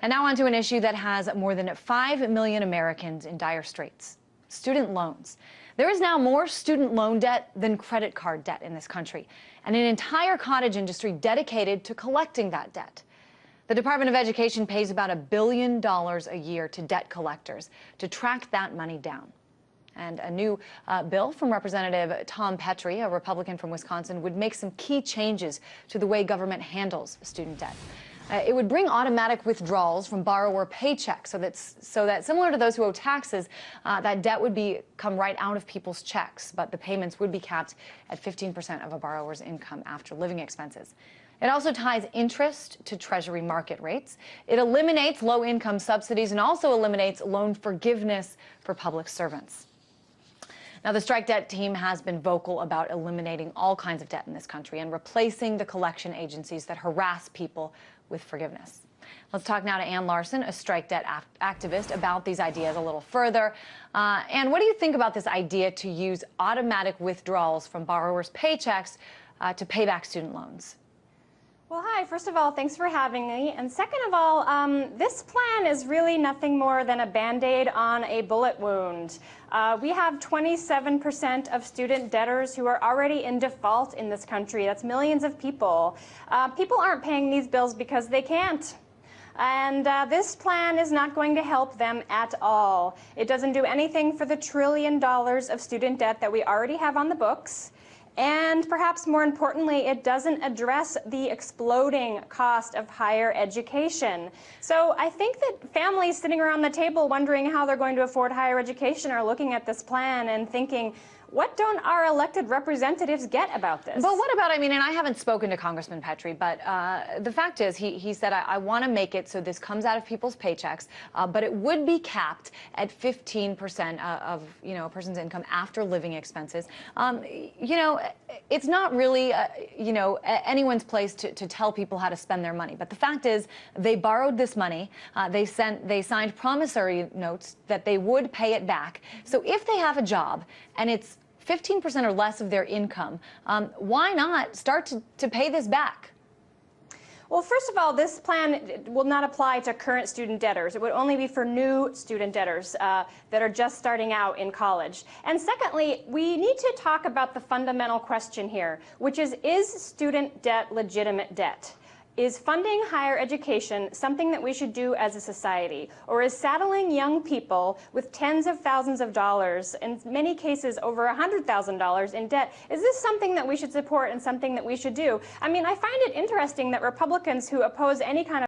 And now on to an issue that has more than 5 million Americans in dire straits: student loans. There is now more student loan debt than credit card debt in this country, and an entire cottage industry dedicated to collecting that debt. The Department of Education pays about $1 billion a year to debt collectors to track that money down. And a new bill from Representative Tom Petrie, a Republican from Wisconsin, would make some key changes to the way government handles student debt. It would bring automatic withdrawals from borrower paychecks so that similar to those who owe taxes, that debt would come right out of people's checks, but the payments would be capped at 15% of a borrower's income after living expenses. It also ties interest to Treasury market rates. It eliminates low-income subsidies and also eliminates loan forgiveness for public servants. Now, the strike debt team has been vocal about eliminating all kinds of debt in this country and replacing the collection agencies that harass people with forgiveness. Let's talk now to Ann Larson, a strike debt activist, about these ideas a little further. Ann, what do you think about this idea to use automatic withdrawals from borrowers' paychecks to pay back student loans? Well, hi. First of all, thanks for having me. And second of all, this plan is really nothing more than a Band-Aid on a bullet wound. We have 27% of student debtors who are already in default in this country. That's millions of people. People aren't paying these bills because they can't. And this plan is not going to help them at all. It doesn't do anything for the $1 trillion of student debt that we already have on the books. And perhaps more importantly, it doesn't address the exploding cost of higher education. So I think that families sitting around the table wondering how they're going to afford higher education are looking at this plan and thinking, what don't our elected representatives get about this? But what about, and I haven't spoken to Congressman Petrie, but the fact is he said, I want to make it so this comes out of people's paychecks, but it would be capped at 15% of, a person's income after living expenses. It's not really, anyone's place to tell people how to spend their money. But the fact is, they borrowed this money. They signed promissory notes that they would pay it back. So if they have a job and it's 15% or less of their income, why not start to pay this back? Well, first of all, this plan will not apply to current student debtors. It would only be for new student debtors that are just starting out in college. And secondly, we need to talk about the fundamental question here, which is student debt legitimate debt? Is funding higher education something that we should do as a society? Or is saddling young people with tens of thousands of dollars, in many cases over $100,000 in debt, is this something that we should support and something that we should do? I find it interesting that Republicans who oppose any kind of